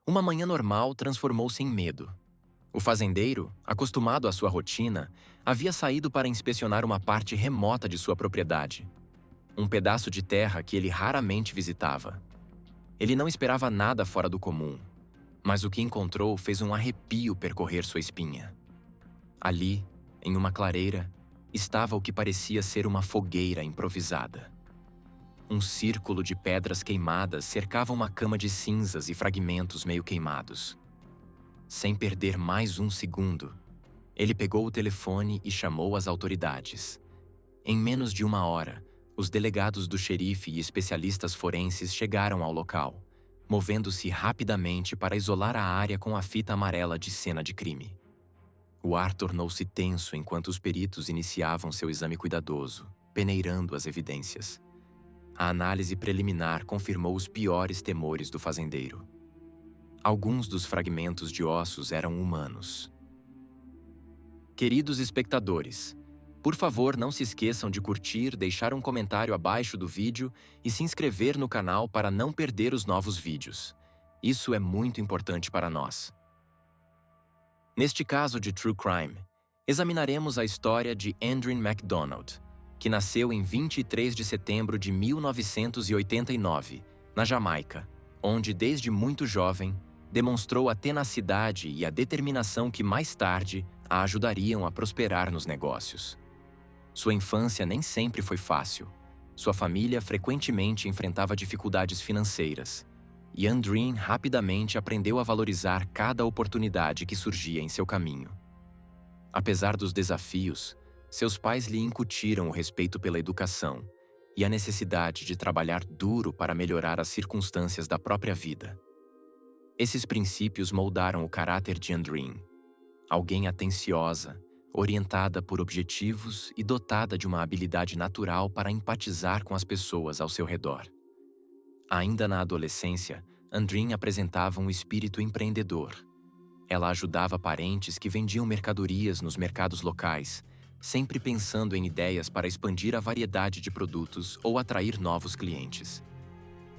Uma manhã normal transformou-se em medo. O fazendeiro, acostumado à sua rotina, havia saído para inspecionar uma parte remota de sua propriedade, um pedaço de terra que ele raramente visitava. Ele não esperava nada fora do comum, mas o que encontrou fez um arrepio percorrer sua espinha. Ali, em uma clareira, estava o que parecia ser uma fogueira improvisada. Um círculo de pedras queimadas cercava uma cama de cinzas e fragmentos meio queimados. Sem perder mais um segundo, ele pegou o telefone e chamou as autoridades. Em menos de uma hora, os delegados do xerife e especialistas forenses chegaram ao local, movendo-se rapidamente para isolar a área com a fita amarela de cena de crime. O ar tornou-se tenso enquanto os peritos iniciavam seu exame cuidadoso, peneirando as evidências. A análise preliminar confirmou os piores temores do fazendeiro. Alguns dos fragmentos de ossos eram humanos. Queridos espectadores, por favor não se esqueçam de curtir, deixar um comentário abaixo do vídeo e se inscrever no canal para não perder os novos vídeos. Isso é muito importante para nós. Neste caso de True Crime, examinaremos a história de Andrew MacDonald, que nasceu em 23 de setembro de 1989, na Jamaica, onde desde muito jovem demonstrou a tenacidade e a determinação que mais tarde a ajudariam a prosperar nos negócios. Sua infância nem sempre foi fácil. Sua família frequentemente enfrentava dificuldades financeiras, e Andrew rapidamente aprendeu a valorizar cada oportunidade que surgia em seu caminho. Apesar dos desafios, seus pais lhe incutiram o respeito pela educação e a necessidade de trabalhar duro para melhorar as circunstâncias da própria vida. Esses princípios moldaram o caráter de Andrew, alguém atenciosa, orientada por objetivos e dotada de uma habilidade natural para empatizar com as pessoas ao seu redor. Ainda na adolescência, Andrew apresentava um espírito empreendedor. Ela ajudava parentes que vendiam mercadorias nos mercados locais, sempre pensando em ideias para expandir a variedade de produtos ou atrair novos clientes.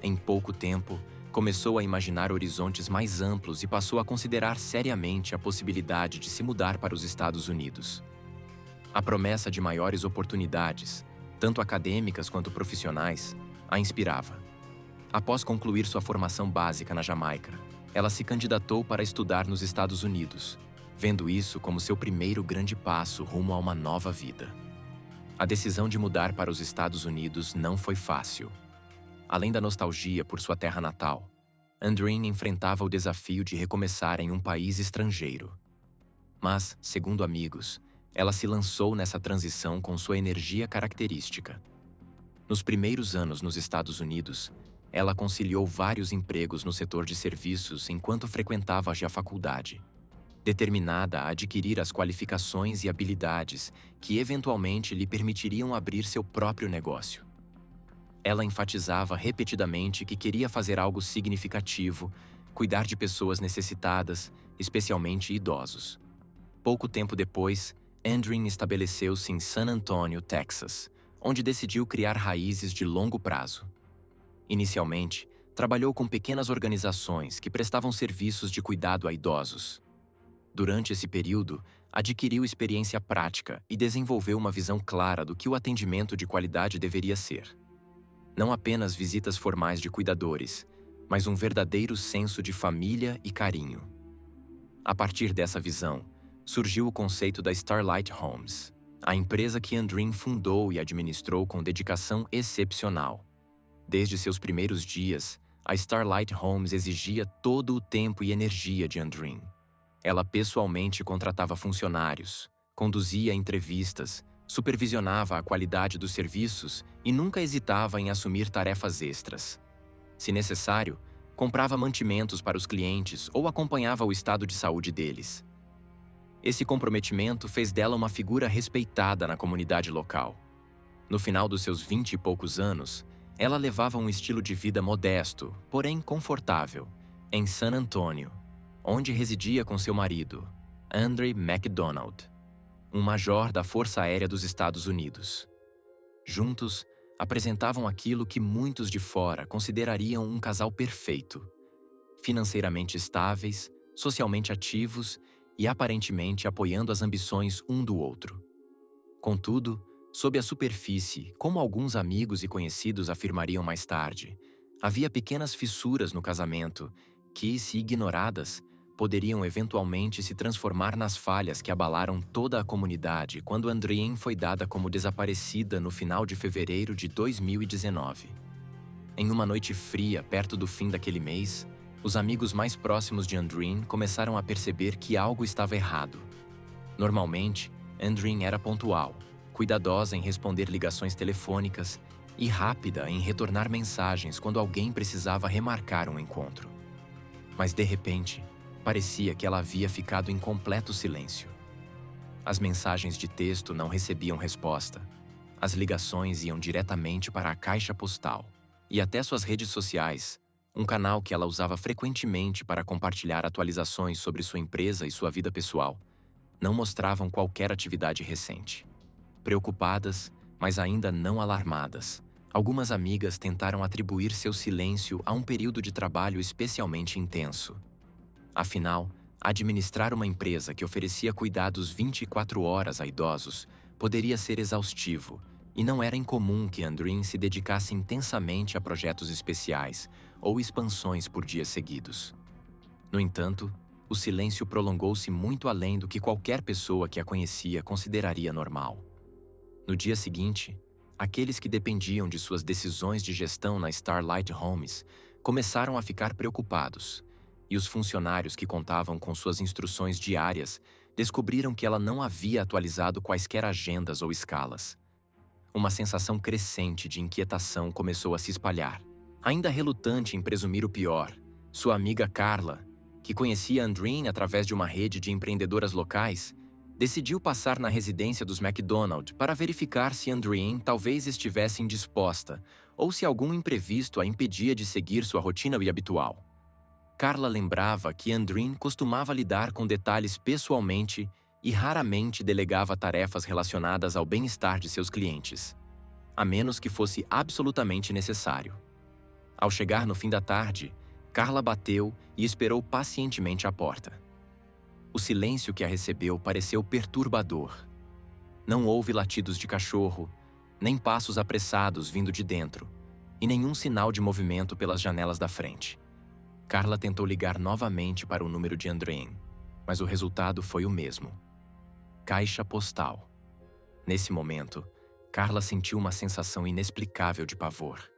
Em pouco tempo, começou a imaginar horizontes mais amplos e passou a considerar seriamente a possibilidade de se mudar para os Estados Unidos. A promessa de maiores oportunidades, tanto acadêmicas quanto profissionais, a inspirava. Após concluir sua formação básica na Jamaica, ela se candidatou para estudar nos Estados Unidos, vendo isso como seu primeiro grande passo rumo a uma nova vida. A decisão de mudar para os Estados Unidos não foi fácil. Além da nostalgia por sua terra natal, Andrew enfrentava o desafio de recomeçar em um país estrangeiro. Mas, segundo amigos, ela se lançou nessa transição com sua energia característica. Nos primeiros anos nos Estados Unidos, ela conciliou vários empregos no setor de serviços enquanto frequentava a faculdade, determinada a adquirir as qualificações e habilidades que eventualmente lhe permitiriam abrir seu próprio negócio. Ela enfatizava repetidamente que queria fazer algo significativo, cuidar de pessoas necessitadas, especialmente idosos. Pouco tempo depois, Andrew estabeleceu-se em San Antonio, Texas, onde decidiu criar raízes de longo prazo. Inicialmente, trabalhou com pequenas organizações que prestavam serviços de cuidado a idosos. Durante esse período, adquiriu experiência prática e desenvolveu uma visão clara do que o atendimento de qualidade deveria ser. Não apenas visitas formais de cuidadores, mas um verdadeiro senso de família e carinho. A partir dessa visão, surgiu o conceito da Starlight Homes, a empresa que Andrew fundou e administrou com dedicação excepcional. Desde seus primeiros dias, a Starlight Homes exigia todo o tempo e energia de Andrew. Ela pessoalmente contratava funcionários, conduzia entrevistas, supervisionava a qualidade dos serviços e nunca hesitava em assumir tarefas extras. Se necessário, comprava mantimentos para os clientes ou acompanhava o estado de saúde deles. Esse comprometimento fez dela uma figura respeitada na comunidade local. No final dos seus 20 e poucos anos, ela levava um estilo de vida modesto, porém confortável, em San Antonio, onde residia com seu marido, Andrew MacDonald, um major da Força Aérea dos Estados Unidos. Juntos, apresentavam aquilo que muitos de fora considerariam um casal perfeito. financeiramente estáveis, socialmente ativos e aparentemente apoiando as ambições um do outro. Contudo, sob a superfície, como alguns amigos e conhecidos afirmariam mais tarde, havia pequenas fissuras no casamento que, se ignoradas, poderiam eventualmente se transformar nas falhas que abalaram toda a comunidade quando Andrienne foi dada como desaparecida no final de fevereiro de 2019. Em uma noite fria perto do fim daquele mês, os amigos mais próximos de Andrienne começaram a perceber que algo estava errado. Normalmente, Andrienne era pontual, cuidadosa em responder ligações telefônicas e rápida em retornar mensagens quando alguém precisava remarcar um encontro. Mas, de repente, parecia que ela havia ficado em completo silêncio. As mensagens de texto não recebiam resposta. As ligações iam diretamente para a caixa postal. E até suas redes sociais, um canal que ela usava frequentemente para compartilhar atualizações sobre sua empresa e sua vida pessoal, não mostravam qualquer atividade recente. Preocupadas, mas ainda não alarmadas, algumas amigas tentaram atribuir seu silêncio a um período de trabalho especialmente intenso. Afinal, administrar uma empresa que oferecia cuidados 24 horas a idosos poderia ser exaustivo, e não era incomum que Andrienne se dedicasse intensamente a projetos especiais ou expansões por dias seguidos. No entanto, o silêncio prolongou-se muito além do que qualquer pessoa que a conhecia consideraria normal. No dia seguinte, aqueles que dependiam de suas decisões de gestão na Starlight Homes começaram a ficar preocupados, e os funcionários que contavam com suas instruções diárias descobriram que ela não havia atualizado quaisquer agendas ou escalas. Uma sensação crescente de inquietação começou a se espalhar. Ainda relutante em presumir o pior, sua amiga Carla, que conhecia Andrienne através de uma rede de empreendedoras locais, decidiu passar na residência dos McDonald para verificar se Andrienne talvez estivesse indisposta ou se algum imprevisto a impedia de seguir sua rotina habitual. Carla lembrava que Andrienne costumava lidar com detalhes pessoalmente e raramente delegava tarefas relacionadas ao bem-estar de seus clientes, a menos que fosse absolutamente necessário. Ao chegar no fim da tarde, Carla bateu e esperou pacientemente à porta. O silêncio que a recebeu pareceu perturbador. Não houve latidos de cachorro, nem passos apressados vindo de dentro, e nenhum sinal de movimento pelas janelas da frente. Carla tentou ligar novamente para o número de Andrienne, mas o resultado foi o mesmo. Caixa postal. Nesse momento, Carla sentiu uma sensação inexplicável de pavor.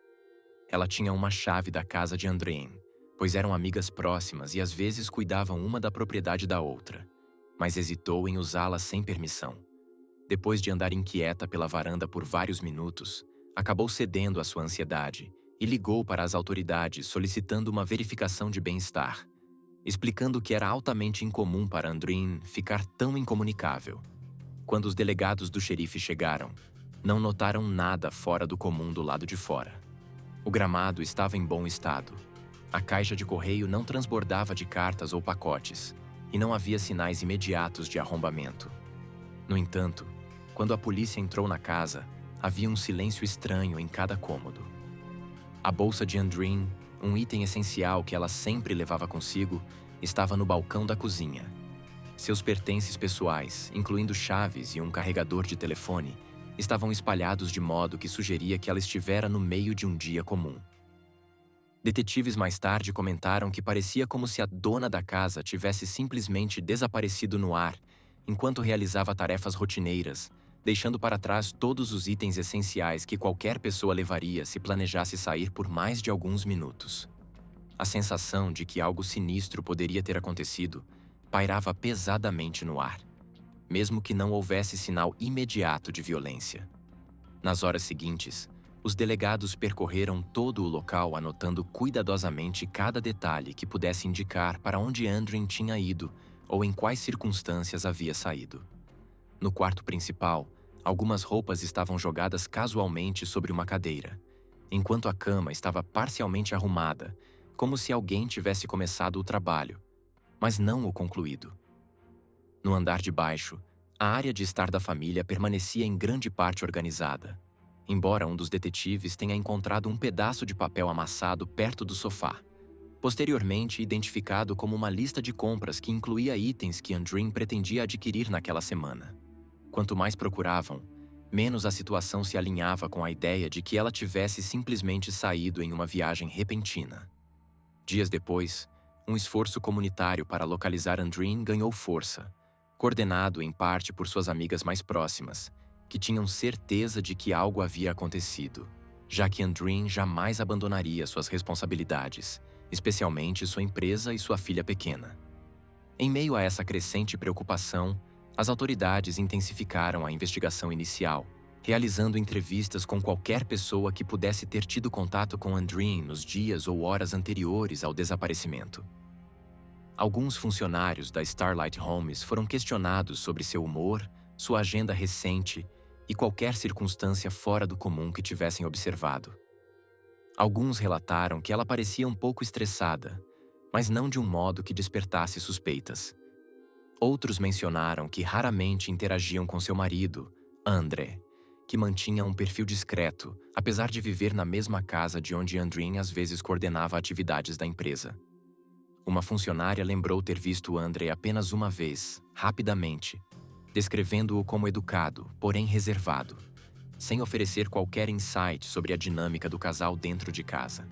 Ela tinha uma chave da casa de Andrienne, pois eram amigas próximas e às vezes cuidavam uma da propriedade da outra, mas hesitou em usá-la sem permissão. Depois de andar inquieta pela varanda por vários minutos, acabou cedendo à sua ansiedade e ligou para as autoridades solicitando uma verificação de bem-estar, explicando que era altamente incomum para Andrienne ficar tão incomunicável. Quando os delegados do xerife chegaram, não notaram nada fora do comum do lado de fora. O gramado estava em bom estado. A caixa de correio não transbordava de cartas ou pacotes, e não havia sinais imediatos de arrombamento. No entanto, quando a polícia entrou na casa, havia um silêncio estranho em cada cômodo. A bolsa de Andrienne, um item essencial que ela sempre levava consigo, estava no balcão da cozinha. Seus pertences pessoais, incluindo chaves e um carregador de telefone, estavam espalhados de modo que sugeria que ela estivera no meio de um dia comum. Detetives mais tarde comentaram que parecia como se a dona da casa tivesse simplesmente desaparecido no ar enquanto realizava tarefas rotineiras, deixando para trás todos os itens essenciais que qualquer pessoa levaria se planejasse sair por mais de alguns minutos. A sensação de que algo sinistro poderia ter acontecido pairava pesadamente no ar, mesmo que não houvesse sinal imediato de violência. Nas horas seguintes, os delegados percorreram todo o local anotando cuidadosamente cada detalhe que pudesse indicar para onde Andrienne tinha ido ou em quais circunstâncias havia saído. No quarto principal, algumas roupas estavam jogadas casualmente sobre uma cadeira, enquanto a cama estava parcialmente arrumada, como se alguém tivesse começado o trabalho, mas não o concluído. No andar de baixo, a área de estar da família permanecia em grande parte organizada, embora um dos detetives tenha encontrado um pedaço de papel amassado perto do sofá. posteriormente identificado como uma lista de compras que incluía itens que Andreen pretendia adquirir naquela semana. Quanto mais procuravam, menos a situação se alinhava com a ideia de que ela tivesse simplesmente saído em uma viagem repentina. Dias depois, um esforço comunitário para localizar Andreen ganhou força, coordenado em parte por suas amigas mais próximas, que tinham certeza de que algo havia acontecido, já que Andreen jamais abandonaria suas responsabilidades, especialmente sua empresa e sua filha pequena. Em meio a essa crescente preocupação, as autoridades intensificaram a investigação inicial, realizando entrevistas com qualquer pessoa que pudesse ter tido contato com Andreen nos dias ou horas anteriores ao desaparecimento. Alguns funcionários da Starlight Homes foram questionados sobre seu humor, sua agenda recente e qualquer circunstância fora do comum que tivessem observado. Alguns relataram que ela parecia um pouco estressada, mas não de um modo que despertasse suspeitas. Outros mencionaram que raramente interagiam com seu marido, André, que mantinha um perfil discreto, apesar de viver na mesma casa de onde Andreen às vezes coordenava atividades da empresa. Uma funcionária lembrou ter visto André apenas uma vez, rapidamente, descrevendo-o como educado, porém reservado, sem oferecer qualquer insight sobre a dinâmica do casal dentro de casa.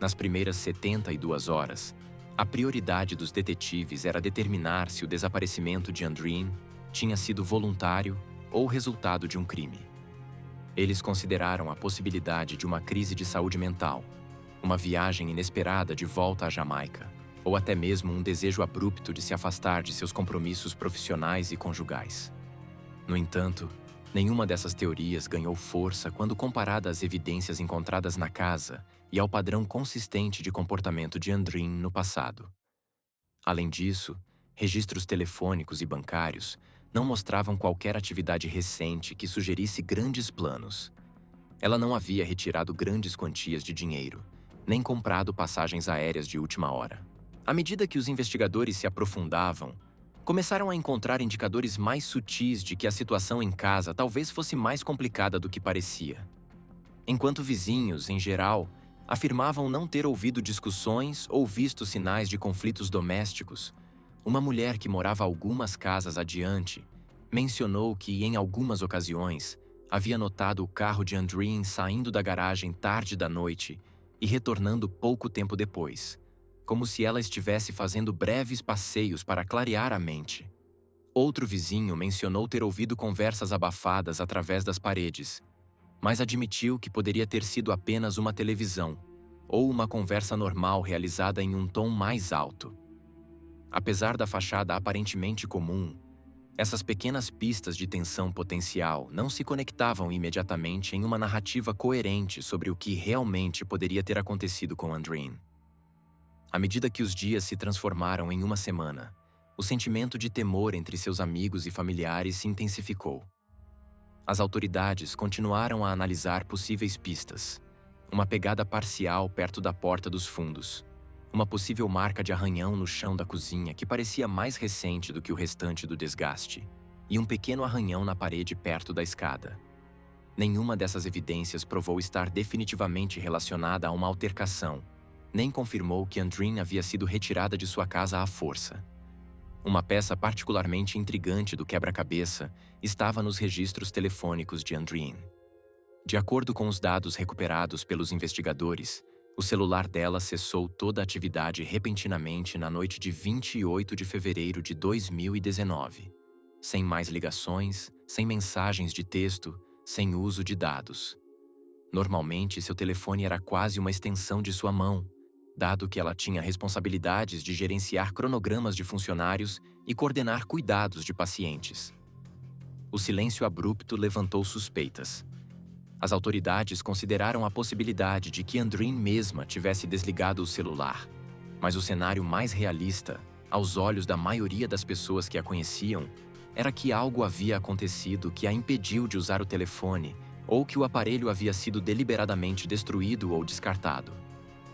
Nas primeiras 72 horas, a prioridade dos detetives era determinar se o desaparecimento de Andreen tinha sido voluntário ou resultado de um crime. Eles consideraram a possibilidade de uma crise de saúde mental, uma viagem inesperada de volta à Jamaica, ou até mesmo um desejo abrupto de se afastar de seus compromissos profissionais e conjugais. No entanto, nenhuma dessas teorias ganhou força quando comparada às evidências encontradas na casa e ao padrão consistente de comportamento de Andreen no passado. Além disso, registros telefônicos e bancários não mostravam qualquer atividade recente que sugerisse grandes planos. Ela não havia retirado grandes quantias de dinheiro, nem comprado passagens aéreas de última hora. À medida que os investigadores se aprofundavam, começaram a encontrar indicadores mais sutis de que a situação em casa talvez fosse mais complicada do que parecia. Enquanto vizinhos, em geral, afirmavam não ter ouvido discussões ou visto sinais de conflitos domésticos, uma mulher que morava algumas casas adiante mencionou que, em algumas ocasiões, havia notado o carro de Andreen saindo da garagem tarde da noite e retornando pouco tempo depois, como se ela estivesse fazendo breves passeios para clarear a mente. Outro vizinho mencionou ter ouvido conversas abafadas através das paredes, mas admitiu que poderia ter sido apenas uma televisão ou uma conversa normal realizada em um tom mais alto. Apesar da fachada aparentemente comum, essas pequenas pistas de tensão potencial não se conectavam imediatamente em uma narrativa coerente sobre o que realmente poderia ter acontecido com Andreen. À medida que os dias se transformaram em uma semana, o sentimento de temor entre seus amigos e familiares se intensificou. As autoridades continuaram a analisar possíveis pistas. Uma pegada parcial perto da porta dos fundos, uma possível marca de arranhão no chão da cozinha que parecia mais recente do que o restante do desgaste, e um pequeno arranhão na parede perto da escada. Nenhuma dessas evidências provou estar definitivamente relacionada a uma altercação, nem confirmou que Andreen havia sido retirada de sua casa à força. Uma peça particularmente intrigante do quebra-cabeça estava nos registros telefônicos de Andreen. De acordo com os dados recuperados pelos investigadores, o celular dela cessou toda a atividade repentinamente na noite de 28 de fevereiro de 2019, sem mais ligações, sem mensagens de texto, sem uso de dados. Normalmente, seu telefone era quase uma extensão de sua mão, dado que ela tinha responsabilidades de gerenciar cronogramas de funcionários e coordenar cuidados de pacientes. O silêncio abrupto levantou suspeitas. As autoridades consideraram a possibilidade de que Andreen mesma tivesse desligado o celular, mas o cenário mais realista, aos olhos da maioria das pessoas que a conheciam, era que algo havia acontecido que a impediu de usar o telefone ou que o aparelho havia sido deliberadamente destruído ou descartado.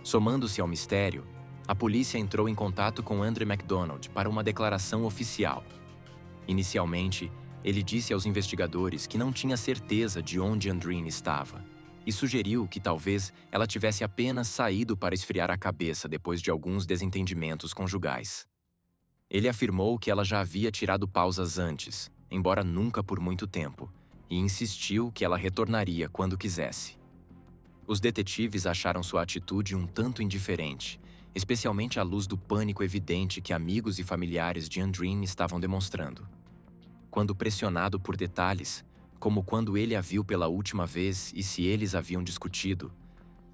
Somando-se ao mistério, a polícia entrou em contato com Andrew MacDonald para uma declaração oficial. Inicialmente, ele disse aos investigadores que não tinha certeza de onde Andreen estava, e sugeriu que talvez ela tivesse apenas saído para esfriar a cabeça depois de alguns desentendimentos conjugais. Ele afirmou que ela já havia tirado pausas antes, embora nunca por muito tempo, e insistiu que ela retornaria quando quisesse. Os detetives acharam sua atitude um tanto indiferente, especialmente à luz do pânico evidente que amigos e familiares de Andreen estavam demonstrando. Quando pressionado por detalhes, como quando ele a viu pela última vez e se eles haviam discutido,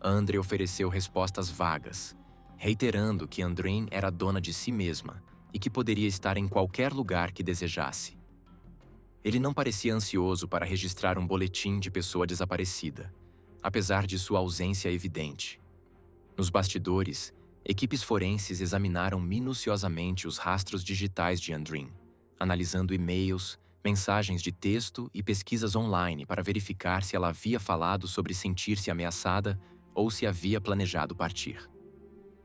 Andre ofereceu respostas vagas, reiterando que Andreen era dona de si mesma e que poderia estar em qualquer lugar que desejasse. Ele não parecia ansioso para registrar um boletim de pessoa desaparecida, apesar de sua ausência evidente. Nos bastidores, equipes forenses examinaram minuciosamente os rastros digitais de Andreen, analisando e-mails, mensagens de texto e pesquisas online para verificar se ela havia falado sobre sentir-se ameaçada ou se havia planejado partir.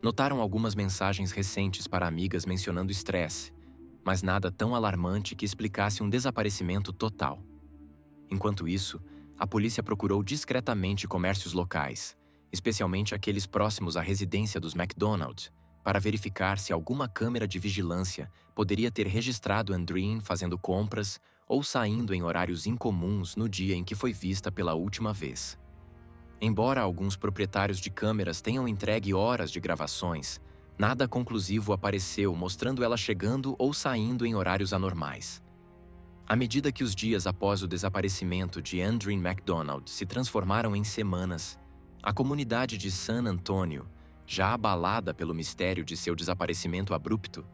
Notaram algumas mensagens recentes para amigas mencionando estresse, mas nada tão alarmante que explicasse um desaparecimento total. Enquanto isso, a polícia procurou discretamente comércios locais, especialmente aqueles próximos à residência dos MacDonald, para verificar se alguma câmera de vigilância poderia ter registrado Andreen fazendo compras ou saindo em horários incomuns no dia em que foi vista pela última vez. Embora alguns proprietários de câmeras tenham entregue horas de gravações, nada conclusivo apareceu mostrando ela chegando ou saindo em horários anormais. À medida que os dias após o desaparecimento de Andreen MacDonald se transformaram em semanas, a comunidade de San Antonio, já abalada pelo mistério de seu desaparecimento abrupto,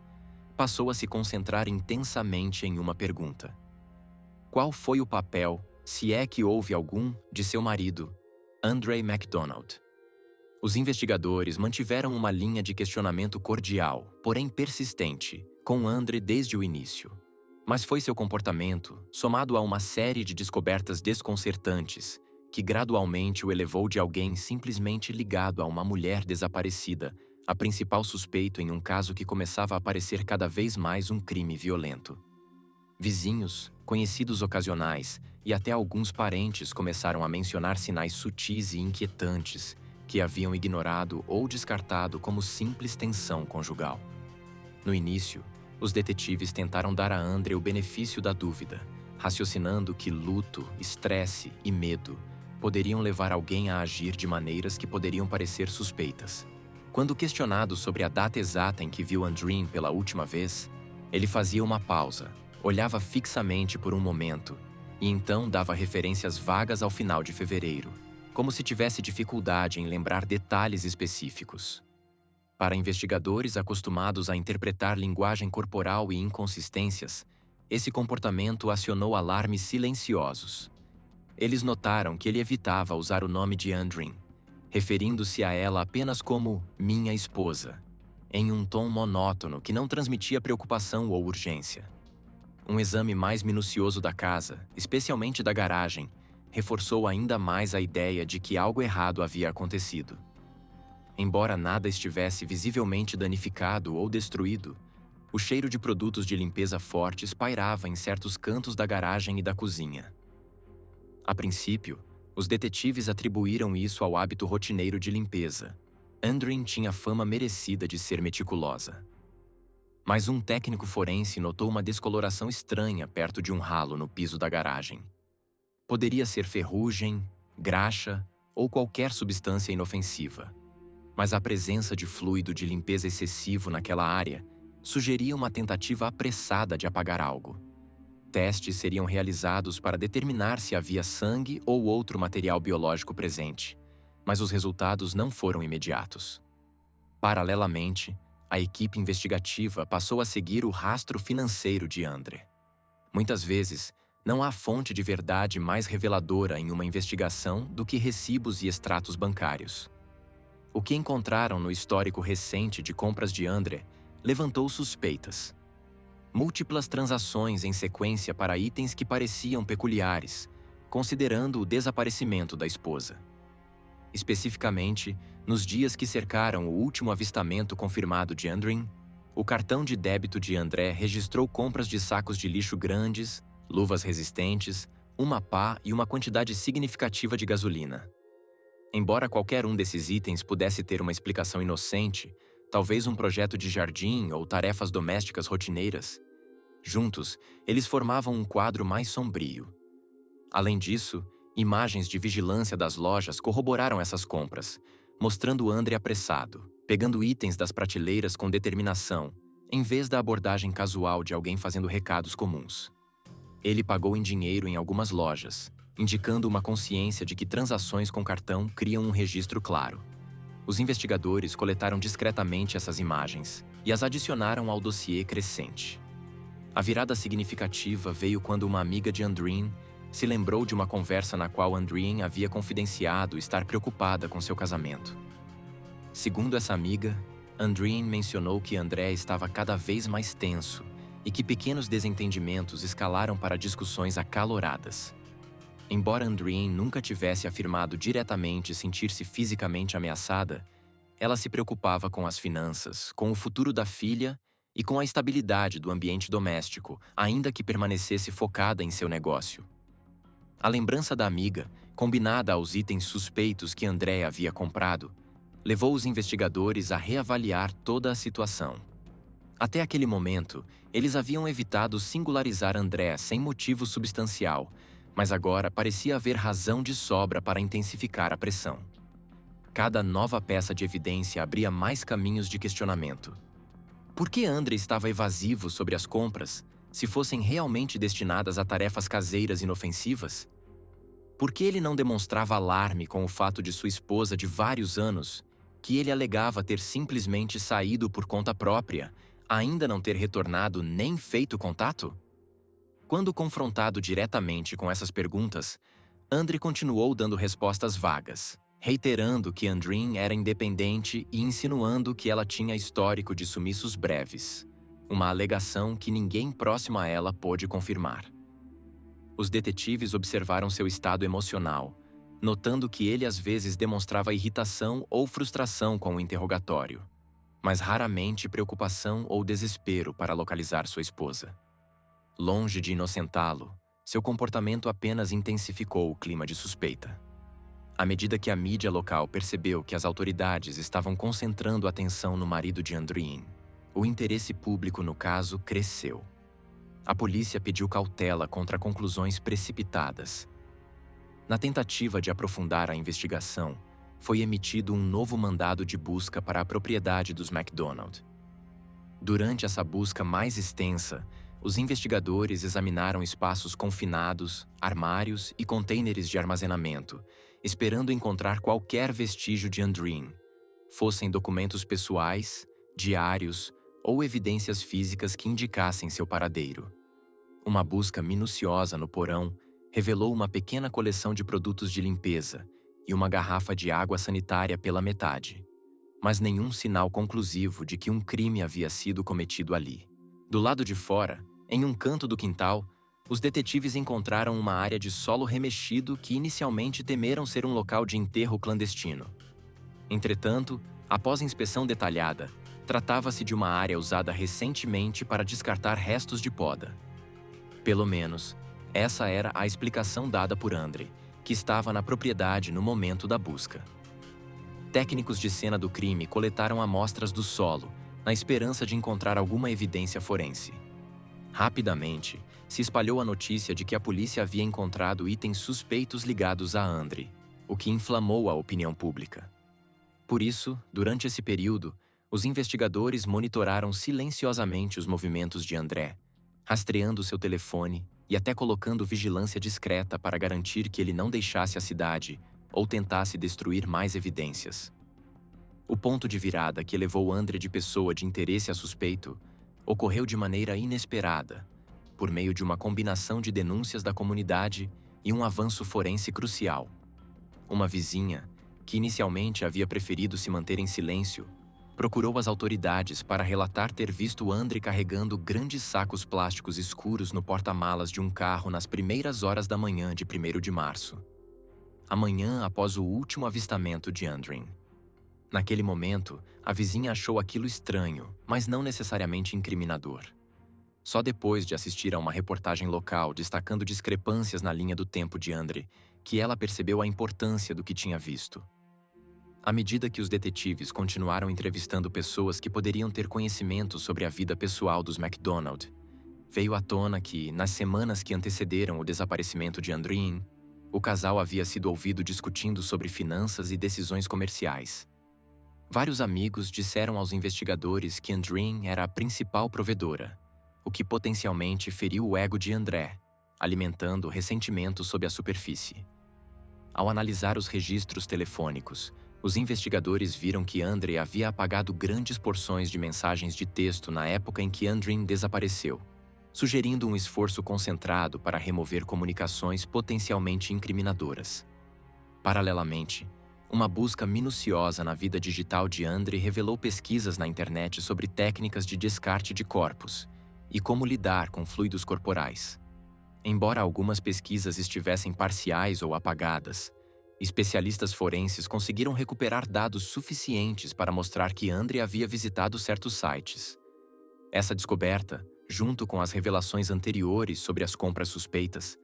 passou a se concentrar intensamente em uma pergunta: qual foi o papel, se é que houve algum, de seu marido, Andre MacDonald? Os investigadores mantiveram uma linha de questionamento cordial, porém persistente, com Andre desde o início. Mas foi seu comportamento, somado a uma série de descobertas desconcertantes, que gradualmente o elevou de alguém simplesmente ligado a uma mulher desaparecida, a principal suspeito em um caso que começava a parecer cada vez mais um crime violento. Vizinhos, conhecidos ocasionais e até alguns parentes começaram a mencionar sinais sutis e inquietantes que haviam ignorado ou descartado como simples tensão conjugal. No início, os detetives tentaram dar a Andre o benefício da dúvida, raciocinando que luto, estresse e medo poderiam levar alguém a agir de maneiras que poderiam parecer suspeitas. Quando questionado sobre a data exata em que viu Andreen pela última vez, ele fazia uma pausa, olhava fixamente por um momento e então dava referências vagas ao final de fevereiro, como se tivesse dificuldade em lembrar detalhes específicos. Para investigadores acostumados a interpretar linguagem corporal e inconsistências, esse comportamento acionou alarmes silenciosos. Eles notaram que ele evitava usar o nome de Andreen, referindo-se a ela apenas como minha esposa, em um tom monótono que não transmitia preocupação ou urgência. Um exame mais minucioso da casa, especialmente da garagem, reforçou ainda mais a ideia de que algo errado havia acontecido. Embora nada estivesse visivelmente danificado ou destruído, o cheiro de produtos de limpeza fortes pairava em certos cantos da garagem e da cozinha. A princípio, os detetives atribuíram isso ao hábito rotineiro de limpeza. Andreen tinha fama merecida de ser meticulosa. Mas um técnico forense notou uma descoloração estranha perto de um ralo no piso da garagem. Poderia ser ferrugem, graxa ou qualquer substância inofensiva, mas a presença de fluido de limpeza excessivo naquela área sugeria uma tentativa apressada de apagar algo. Testes seriam realizados para determinar se havia sangue ou outro material biológico presente, mas os resultados não foram imediatos. Paralelamente, a equipe investigativa passou a seguir o rastro financeiro de Andre. Muitas vezes, não há fonte de verdade mais reveladora em uma investigação do que recibos e extratos bancários. O que encontraram no histórico recente de compras de Andre levantou suspeitas. Múltiplas transações em sequência para itens que pareciam peculiares, considerando o desaparecimento da esposa. Especificamente, nos dias que cercaram o último avistamento confirmado de Andreen, o cartão de débito de André registrou compras de sacos de lixo grandes, luvas resistentes, uma pá e uma quantidade significativa de gasolina. Embora qualquer um desses itens pudesse ter uma explicação inocente, talvez um projeto de jardim ou tarefas domésticas rotineiras, juntos, eles formavam um quadro mais sombrio. Além disso, imagens de vigilância das lojas corroboraram essas compras, mostrando André apressado, pegando itens das prateleiras com determinação, em vez da abordagem casual de alguém fazendo recados comuns. Ele pagou em dinheiro em algumas lojas, indicando uma consciência de que transações com cartão criam um registro claro. Os investigadores coletaram discretamente essas imagens e as adicionaram ao dossiê crescente. A virada significativa veio quando uma amiga de Andreen se lembrou de uma conversa na qual Andreen havia confidenciado estar preocupada com seu casamento. Segundo essa amiga, Andreen mencionou que André estava cada vez mais tenso e que pequenos desentendimentos escalaram para discussões acaloradas. Embora Andreen nunca tivesse afirmado diretamente sentir-se fisicamente ameaçada, ela se preocupava com as finanças, com o futuro da filha e com a estabilidade do ambiente doméstico, ainda que permanecesse focada em seu negócio. A lembrança da amiga, combinada aos itens suspeitos que André havia comprado, levou os investigadores a reavaliar toda a situação. Até aquele momento, eles haviam evitado singularizar André sem motivo substancial, mas agora parecia haver razão de sobra para intensificar a pressão. Cada nova peça de evidência abria mais caminhos de questionamento. Por que André estava evasivo sobre as compras, se fossem realmente destinadas a tarefas caseiras inofensivas? Por que ele não demonstrava alarme com o fato de sua esposa de vários anos, que ele alegava ter simplesmente saído por conta própria, ainda não ter retornado nem feito contato? Quando confrontado diretamente com essas perguntas, André continuou dando respostas vagas, reiterando que Andreen era independente e insinuando que ela tinha histórico de sumiços breves, uma alegação que ninguém próximo a ela pôde confirmar. Os detetives observaram seu estado emocional, notando que ele às vezes demonstrava irritação ou frustração com o interrogatório, mas raramente preocupação ou desespero para localizar sua esposa. Longe de inocentá-lo, seu comportamento apenas intensificou o clima de suspeita. À medida que a mídia local percebeu que as autoridades estavam concentrando atenção no marido de Andreen, o interesse público no caso cresceu. A polícia pediu cautela contra conclusões precipitadas. Na tentativa de aprofundar a investigação, foi emitido um novo mandado de busca para a propriedade dos MacDonald. Durante essa busca mais extensa, os investigadores examinaram espaços confinados, armários e contêineres de armazenamento, esperando encontrar qualquer vestígio de Andreen, fossem documentos pessoais, diários ou evidências físicas que indicassem seu paradeiro. Uma busca minuciosa no porão revelou uma pequena coleção de produtos de limpeza e uma garrafa de água sanitária pela metade, mas nenhum sinal conclusivo de que um crime havia sido cometido ali. Do lado de fora, em um canto do quintal, os detetives encontraram uma área de solo remexido que inicialmente temeram ser um local de enterro clandestino. Entretanto, após inspeção detalhada, tratava-se de uma área usada recentemente para descartar restos de poda. Pelo menos, essa era a explicação dada por André, que estava na propriedade no momento da busca. Técnicos de cena do crime coletaram amostras do solo, na esperança de encontrar alguma evidência forense. Rapidamente, se espalhou a notícia de que a polícia havia encontrado itens suspeitos ligados a André, o que inflamou a opinião pública. Por isso, durante esse período, os investigadores monitoraram silenciosamente os movimentos de André, rastreando seu telefone e até colocando vigilância discreta para garantir que ele não deixasse a cidade ou tentasse destruir mais evidências. O ponto de virada que levou André de pessoa de interesse a suspeito ocorreu de maneira inesperada, por meio de uma combinação de denúncias da comunidade e um avanço forense crucial. Uma vizinha, que inicialmente havia preferido se manter em silêncio, procurou as autoridades para relatar ter visto André carregando grandes sacos plásticos escuros no porta-malas de um carro nas primeiras horas da manhã de 1º de março. A manhã após o último avistamento de André. Naquele momento, a vizinha achou aquilo estranho, mas não necessariamente incriminador. Só depois de assistir a uma reportagem local destacando discrepâncias na linha do tempo de André, que ela percebeu a importância do que tinha visto. À medida que os detetives continuaram entrevistando pessoas que poderiam ter conhecimento sobre a vida pessoal dos MacDonald, veio à tona que, nas semanas que antecederam o desaparecimento de Andreen, o casal havia sido ouvido discutindo sobre finanças e decisões comerciais. Vários amigos disseram aos investigadores que Andreen era a principal provedora, o que potencialmente feriu o ego de André, alimentando ressentimento sob a superfície. Ao analisar os registros telefônicos, os investigadores viram que André havia apagado grandes porções de mensagens de texto na época em que Andreen desapareceu, sugerindo um esforço concentrado para remover comunicações potencialmente incriminadoras. Paralelamente, uma busca minuciosa na vida digital de André revelou pesquisas na internet sobre técnicas de descarte de corpos e como lidar com fluidos corporais. Embora algumas pesquisas estivessem parciais ou apagadas, especialistas forenses conseguiram recuperar dados suficientes para mostrar que André havia visitado certos sites. Essa descoberta, junto com as revelações anteriores sobre as compras suspeitas,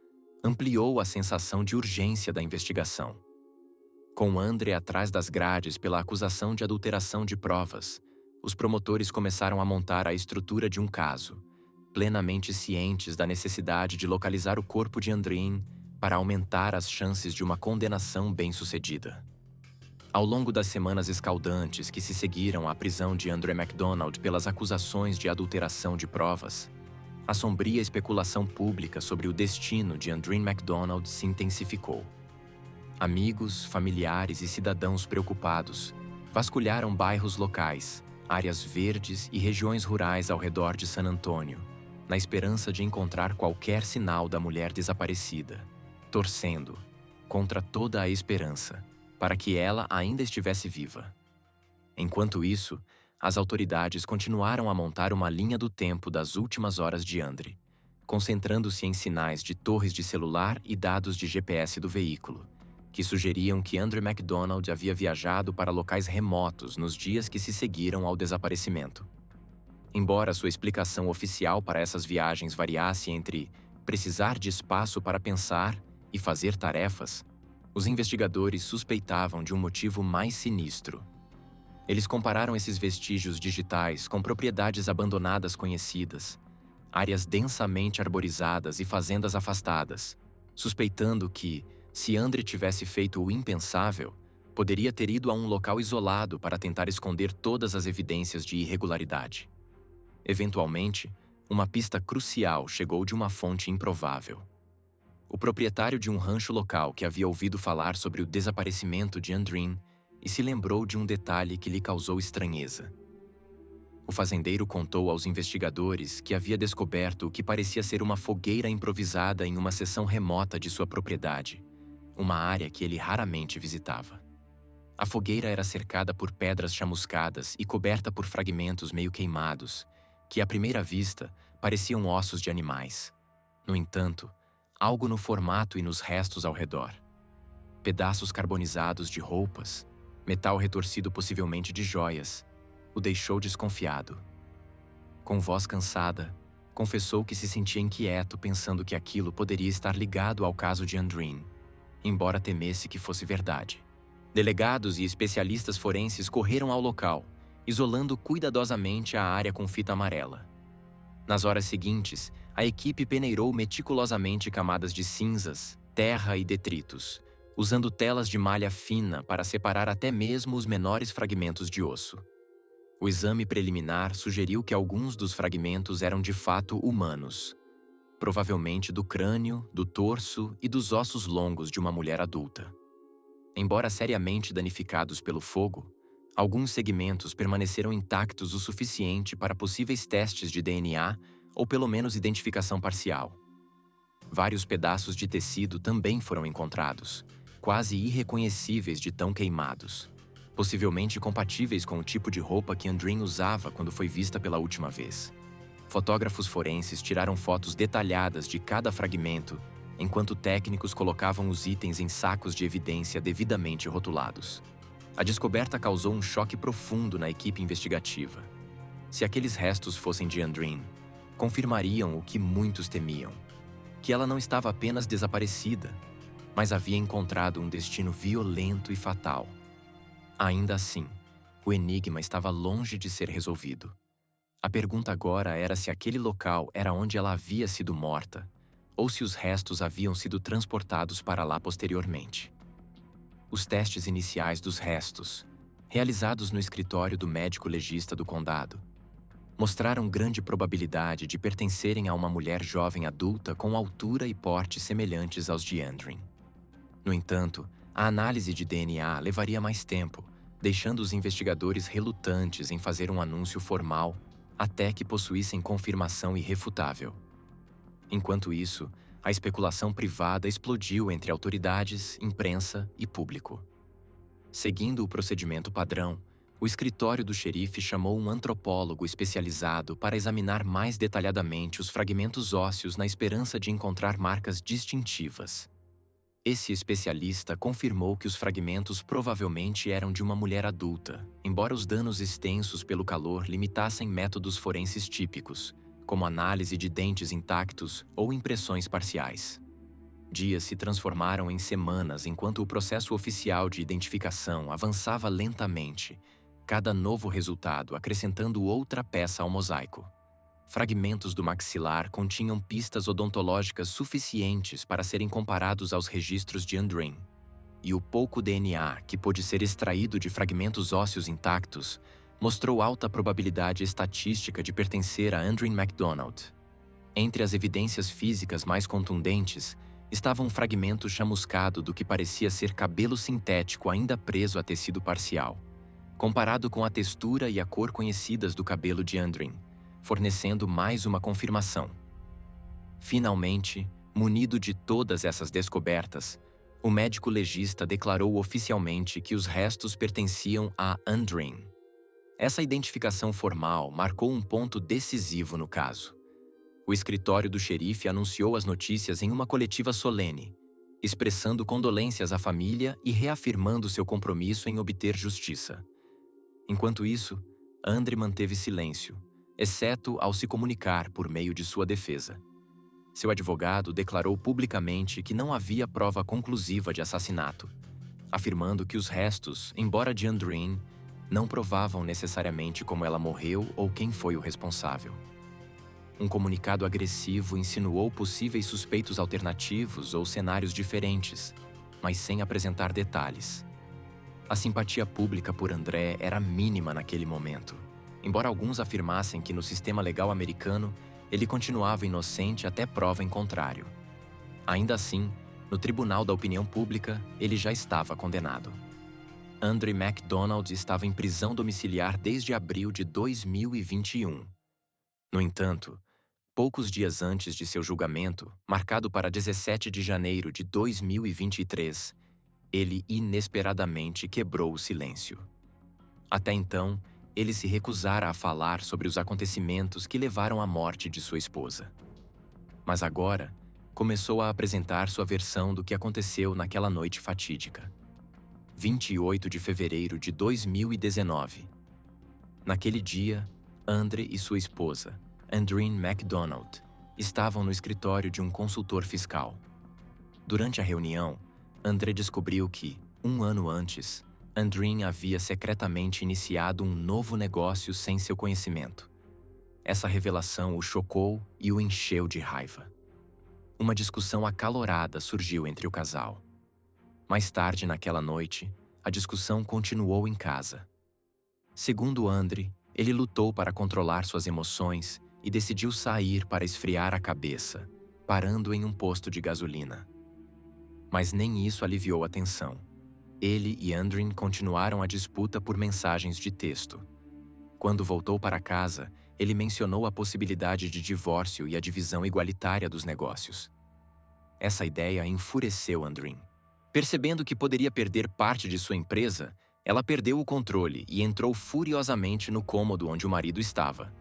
ampliou a sensação de urgência da investigação. Com André atrás das grades pela acusação de adulteração de provas, os promotores começaram a montar a estrutura de um caso, plenamente cientes da necessidade de localizar o corpo de Andreen para aumentar as chances de uma condenação bem-sucedida. Ao longo das semanas escaldantes que se seguiram à prisão de André MacDonald pelas acusações de adulteração de provas, a sombria especulação pública sobre o destino de Andreen MacDonald se intensificou. Amigos, familiares e cidadãos preocupados vasculharam bairros locais, áreas verdes e regiões rurais ao redor de San Antônio, na esperança de encontrar qualquer sinal da mulher desaparecida, torcendo, contra toda a esperança, para que ela ainda estivesse viva. Enquanto isso, as autoridades continuaram a montar uma linha do tempo das últimas horas de André, concentrando-se em sinais de torres de celular e dados de GPS do veículo, que sugeriam que André MacDonald havia viajado para locais remotos nos dias que se seguiram ao desaparecimento. Embora sua explicação oficial para essas viagens variasse entre precisar de espaço para pensar e fazer tarefas, os investigadores suspeitavam de um motivo mais sinistro. Eles compararam esses vestígios digitais com propriedades abandonadas conhecidas, áreas densamente arborizadas e fazendas afastadas, suspeitando que, se André tivesse feito o impensável, poderia ter ido a um local isolado para tentar esconder todas as evidências de irregularidade. Eventualmente, uma pista crucial chegou de uma fonte improvável. O proprietário de um rancho local que havia ouvido falar sobre o desaparecimento de Andreen e se lembrou de um detalhe que lhe causou estranheza. O fazendeiro contou aos investigadores que havia descoberto o que parecia ser uma fogueira improvisada em uma seção remota de sua propriedade, uma área que ele raramente visitava. A fogueira era cercada por pedras chamuscadas e coberta por fragmentos meio queimados, que à primeira vista pareciam ossos de animais. No entanto, algo no formato e nos restos ao redor. Pedaços carbonizados de roupas, metal retorcido possivelmente de joias, o deixou desconfiado. Com voz cansada, confessou que se sentia inquieto pensando que aquilo poderia estar ligado ao caso de Andreen, embora temesse que fosse verdade. Delegados e especialistas forenses correram ao local, isolando cuidadosamente a área com fita amarela. Nas horas seguintes, a equipe peneirou meticulosamente camadas de cinzas, terra e detritos, usando telas de malha fina para separar até mesmo os menores fragmentos de osso. O exame preliminar sugeriu que alguns dos fragmentos eram de fato humanos, provavelmente do crânio, do torso e dos ossos longos de uma mulher adulta. Embora seriamente danificados pelo fogo, alguns segmentos permaneceram intactos o suficiente para possíveis testes de DNA ou pelo menos identificação parcial. Vários pedaços de tecido também foram encontrados, quase irreconhecíveis de tão queimados, possivelmente compatíveis com o tipo de roupa que Andreen usava quando foi vista pela última vez. Fotógrafos forenses tiraram fotos detalhadas de cada fragmento, enquanto técnicos colocavam os itens em sacos de evidência devidamente rotulados. A descoberta causou um choque profundo na equipe investigativa. Se aqueles restos fossem de Andreen, confirmariam o que muitos temiam, que ela não estava apenas desaparecida, mas havia encontrado um destino violento e fatal. Ainda assim, o enigma estava longe de ser resolvido. A pergunta agora era se aquele local era onde ela havia sido morta, ou se os restos haviam sido transportados para lá posteriormente. Os testes iniciais dos restos, realizados no escritório do médico legista do condado, mostraram grande probabilidade de pertencerem a uma mulher jovem adulta com altura e porte semelhantes aos de Andrin. No entanto, a análise de DNA levaria mais tempo, deixando os investigadores relutantes em fazer um anúncio formal até que possuíssem confirmação irrefutável. Enquanto isso, a especulação privada explodiu entre autoridades, imprensa e público. Seguindo o procedimento padrão, o escritório do xerife chamou um antropólogo especializado para examinar mais detalhadamente os fragmentos ósseos na esperança de encontrar marcas distintivas. Esse especialista confirmou que os fragmentos provavelmente eram de uma mulher adulta, embora os danos extensos pelo calor limitassem métodos forenses típicos, como análise de dentes intactos ou impressões parciais. Dias se transformaram em semanas enquanto o processo oficial de identificação avançava lentamente, cada novo resultado acrescentando outra peça ao mosaico. Fragmentos do maxilar continham pistas odontológicas suficientes para serem comparados aos registros de Andrin, e o pouco DNA que pôde ser extraído de fragmentos ósseos intactos mostrou alta probabilidade estatística de pertencer a Andrin MacDonald. Entre as evidências físicas mais contundentes estava um fragmento chamuscado do que parecia ser cabelo sintético ainda preso a tecido parcial, comparado com a textura e a cor conhecidas do cabelo de Andrin, fornecendo mais uma confirmação. Finalmente, munido de todas essas descobertas, o médico legista declarou oficialmente que os restos pertenciam a Andrin. Essa identificação formal marcou um ponto decisivo no caso. O escritório do xerife anunciou as notícias em uma coletiva solene, expressando condolências à família e reafirmando seu compromisso em obter justiça. Enquanto isso, Andre manteve silêncio, exceto ao se comunicar por meio de sua defesa. Seu advogado declarou publicamente que não havia prova conclusiva de assassinato, afirmando que os restos, embora de Andrin, não provavam necessariamente como ela morreu ou quem foi o responsável. Um comunicado agressivo insinuou possíveis suspeitos alternativos ou cenários diferentes, mas sem apresentar detalhes. A simpatia pública por André era mínima naquele momento, embora alguns afirmassem que no sistema legal americano ele continuava inocente até prova em contrário. Ainda assim, no Tribunal da Opinião Pública, ele já estava condenado. Andre MacDonald estava em prisão domiciliar desde abril de 2021. No entanto, poucos dias antes de seu julgamento, marcado para 17 de janeiro de 2023, ele inesperadamente quebrou o silêncio. Até então, ele se recusara a falar sobre os acontecimentos que levaram à morte de sua esposa. Mas agora, começou a apresentar sua versão do que aconteceu naquela noite fatídica. 28 de fevereiro de 2019. Naquele dia, Andre e sua esposa, Andrin MacDonald, estavam no escritório de um consultor fiscal. Durante a reunião, Andre descobriu que, um ano antes, Andrin havia secretamente iniciado um novo negócio sem seu conhecimento. Essa revelação o chocou e o encheu de raiva. Uma discussão acalorada surgiu entre o casal. Mais tarde naquela noite, a discussão continuou em casa. Segundo Andre, ele lutou para controlar suas emoções e decidiu sair para esfriar a cabeça, parando em um posto de gasolina. Mas nem isso aliviou a tensão. Ele e Andrin continuaram a disputa por mensagens de texto. Quando voltou para casa, ele mencionou a possibilidade de divórcio e a divisão igualitária dos negócios. Essa ideia enfureceu Andrin. Percebendo que poderia perder parte de sua empresa, ela perdeu o controle e entrou furiosamente no cômodo onde o marido estava.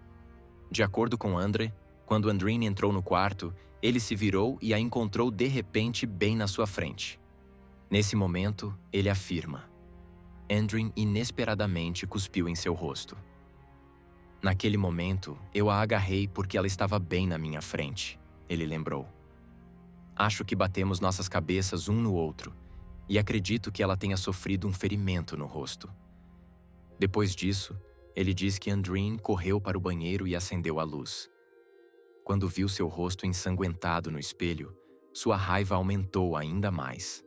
De acordo com Andre, quando Andrin entrou no quarto, ele se virou e a encontrou de repente bem na sua frente. Nesse momento, ele afirma: Andrin inesperadamente cuspiu em seu rosto. Naquele momento, eu a agarrei porque ela estava bem na minha frente, ele lembrou. Acho que batemos nossas cabeças um no outro, e acredito que ela tenha sofrido um ferimento no rosto, Depois disso, ele diz que Andreen correu para o banheiro e acendeu a luz. Quando viu seu rosto ensanguentado no espelho, sua raiva aumentou ainda mais.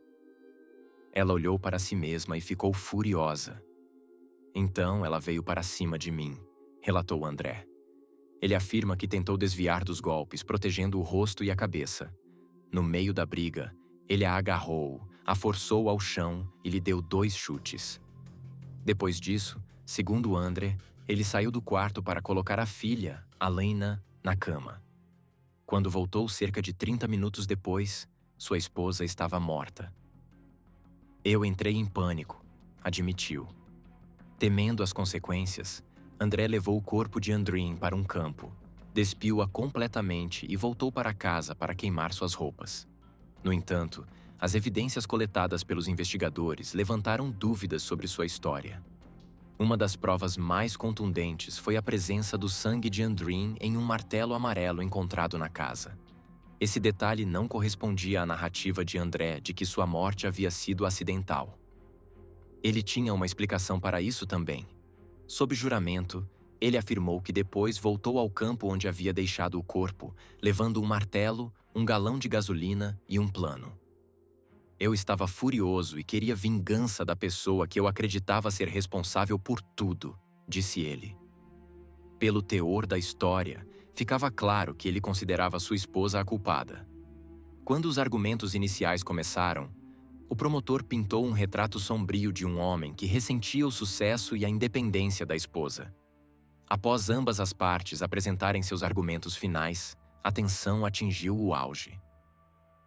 Ela olhou para si mesma e ficou furiosa. Então ela veio para cima de mim, relatou André. Ele afirma que tentou desviar dos golpes, protegendo o rosto e a cabeça. No meio da briga, ele a agarrou, a forçou ao chão e lhe deu 2 chutes. Depois disso, segundo André, ele saiu do quarto para colocar a filha, Alena, na cama. Quando voltou cerca de 30 minutos depois, sua esposa estava morta. Eu entrei em pânico, admitiu. Temendo as consequências, André levou o corpo de Andreen para um campo, despiu-a completamente e voltou para casa para queimar suas roupas. No entanto, as evidências coletadas pelos investigadores levantaram dúvidas sobre sua história. Uma das provas mais contundentes foi a presença do sangue de Andreen em um martelo amarelo encontrado na casa. Esse detalhe não correspondia à narrativa de André de que sua morte havia sido acidental. Ele tinha uma explicação para isso também. Sob juramento, ele afirmou que depois voltou ao campo onde havia deixado o corpo, levando um martelo, um galão de gasolina e um plano. Eu estava furioso e queria vingança da pessoa que eu acreditava ser responsável por tudo, disse ele. Pelo teor da história, ficava claro que ele considerava sua esposa a culpada. Quando os argumentos iniciais começaram, o promotor pintou um retrato sombrio de um homem que ressentia o sucesso e a independência da esposa. Após ambas as partes apresentarem seus argumentos finais, a tensão atingiu o auge.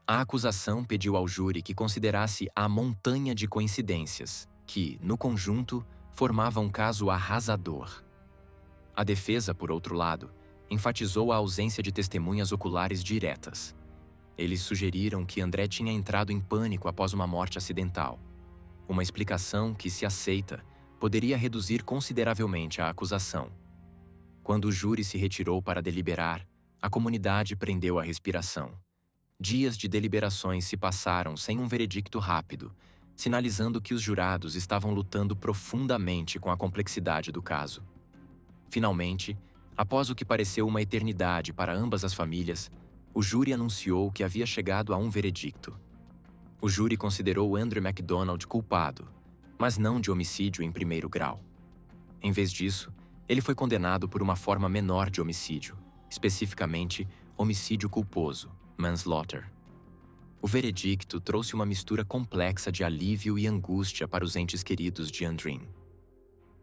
A acusação pediu ao júri que considerasse a montanha de coincidências, que, no conjunto, formava um caso arrasador. A defesa, por outro lado, enfatizou a ausência de testemunhas oculares diretas. Eles sugeriram que André tinha entrado em pânico após uma morte acidental. Uma explicação que, se aceita, poderia reduzir consideravelmente a acusação. Quando o júri se retirou para deliberar, a comunidade prendeu a respiração. Dias de deliberações se passaram sem um veredicto rápido, sinalizando que os jurados estavam lutando profundamente com a complexidade do caso. Finalmente, após o que pareceu uma eternidade para ambas as famílias, o júri anunciou que havia chegado a um veredicto. O júri considerou Andrew MacDonald culpado, mas não de homicídio em primeiro grau. Em vez disso, ele foi condenado por uma forma menor de homicídio, especificamente homicídio culposo, manslaughter. O veredicto trouxe uma mistura complexa de alívio e angústia para os entes queridos de Andreen.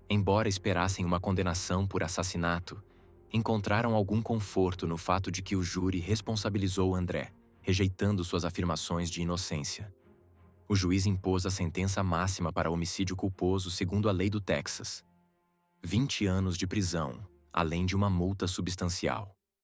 Embora esperassem uma condenação por assassinato, encontraram algum conforto no fato de que o júri responsabilizou André, rejeitando suas afirmações de inocência. O juiz impôs a sentença máxima para homicídio culposo segundo a lei do Texas: 20 anos de prisão, além de uma multa substancial.